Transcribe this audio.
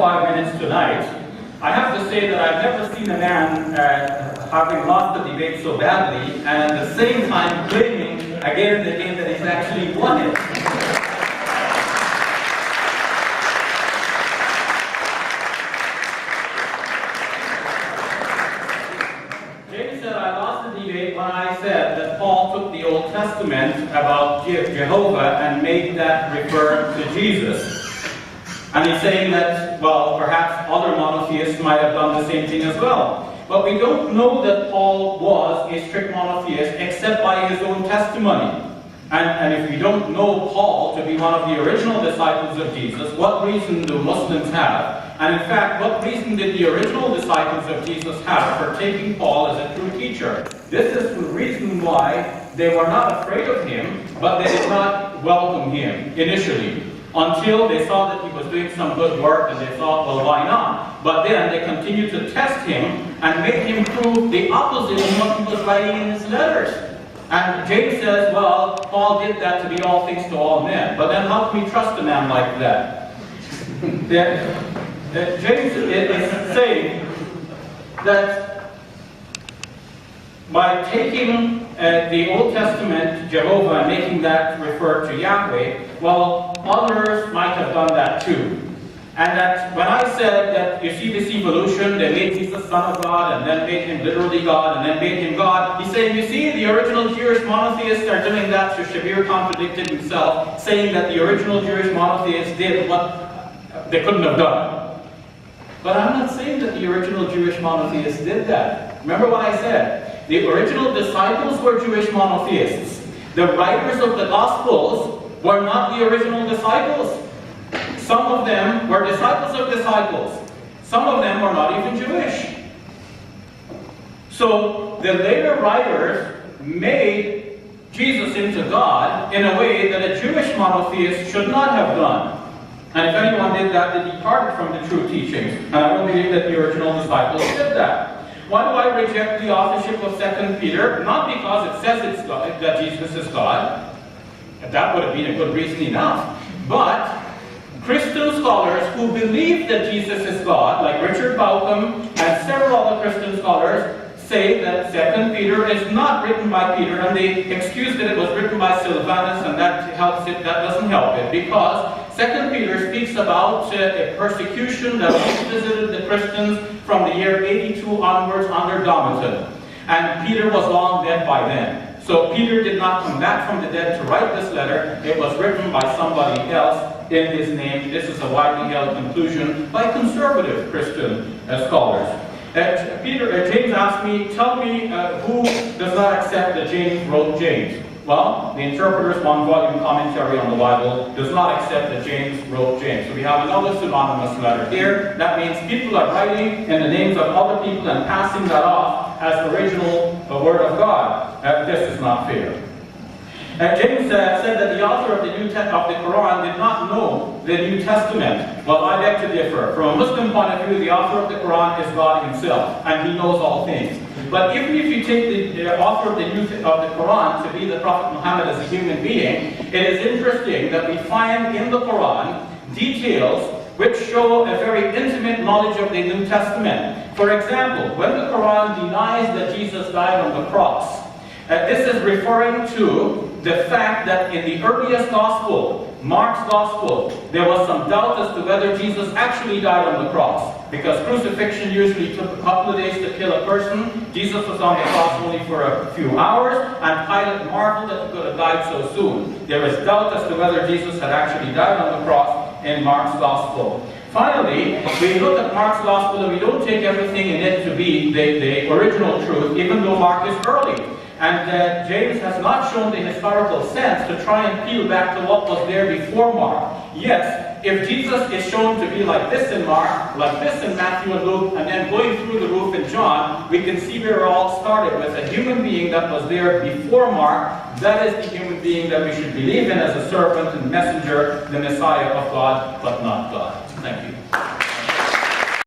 5 minutes tonight, I have to say that I've never seen a man having lost the debate so badly and at the same time claiming again and again that he's actually won it. James said I lost the debate when I said that Paul took the Old Testament about Jehovah and made that refer to Jesus. And he's saying that, well, perhaps other monotheists might have done the same thing as well. But we don't know that Paul was a strict monotheist except by his own testimony. And if we don't know Paul to be one of the original disciples of Jesus, what reason do Muslims have? And in fact, what reason did the original disciples of Jesus have for taking Paul as a true teacher? This is the reason why they were not afraid of him, but they did not welcome him initially, until they saw that he was doing some good work and they thought, well, why not? But then they continued to test him and make him prove the opposite of what he was writing in his letters. And James says, well, Paul did that to be all things to all men. But then how can we trust a man like that? James is saying that by taking the Old Testament, Jehovah, and making that refer to Yahweh, well, others might have done that too. And that when I said that you see this evolution, they made Jesus Son of God, and then made him literally God, and then made him God, he's saying, you see, the original Jewish monotheists are doing that, so Shabir contradicted himself, saying that the original Jewish monotheists did what they couldn't have done. But I'm not saying that the original Jewish monotheists did that. Remember what I said? The original disciples were Jewish monotheists. The writers of the Gospels were not the original disciples. Some of them were disciples of disciples. Some of them were not even Jewish. So the later writers made Jesus into God in a way that a Jewish monotheist should not have done. And if anyone did that, they departed from the true teachings. And I don't believe that the original disciples did that. Why do I reject the authorship of 2 Peter? Not because it says it's God, that Jesus is God. That would have been a good reason enough. But Christian scholars who believe that Jesus is God, like Richard Bauckham and several other Christian scholars, say that 2 Peter is not written by Peter, and they excuse that it was written by Silvanus, and that helps it. That doesn't help it, because 2 Peter speaks about a persecution that visited the Christians from the year 82 onwards under Domitian, and Peter was long dead by then. So Peter did not come back from the dead to write this letter. It was written by somebody else in his name. This is a widely held conclusion by conservative Christian scholars. James asked me, tell me who does not accept that James wrote James. Well, the Interpreter's one-volume commentary on the Bible does not accept that James wrote James. So we have another synonymous letter here. That means people are writing in the names of other people and passing that off as the original Word of God. This is not fair. James said that the author of the Quran did not know the New Testament. Well, I beg to differ. From a Muslim point of view, the author of the Quran is God himself, and he knows all things. But even if you take the author of the Quran to be the Prophet Muhammad as a human being, it is interesting that we find in the Quran details which show a very intimate knowledge of the New Testament. For example, when the Quran denies that Jesus died on the cross, this is referring to the fact that in the earliest gospel, Mark's gospel, there was some doubt as to whether Jesus actually died on the cross. Because crucifixion usually took a couple of days to kill a person. Jesus was on the cross only for a few hours, and Pilate marveled that he could have died so soon. There is doubt as to whether Jesus had actually died on the cross in Mark's gospel. Finally, we look at Mark's gospel and we don't take everything in it to be the original truth, even though Mark is early. And James has not shown the historical sense to try and peel back to what was there before Mark. Yes, if Jesus is shown to be like this in Mark, like this in Matthew and Luke, and then going through the roof in John, we can see where it all started with a human being that was there before Mark. That is the human being that we should believe in as a servant and messenger, the Messiah of God, but not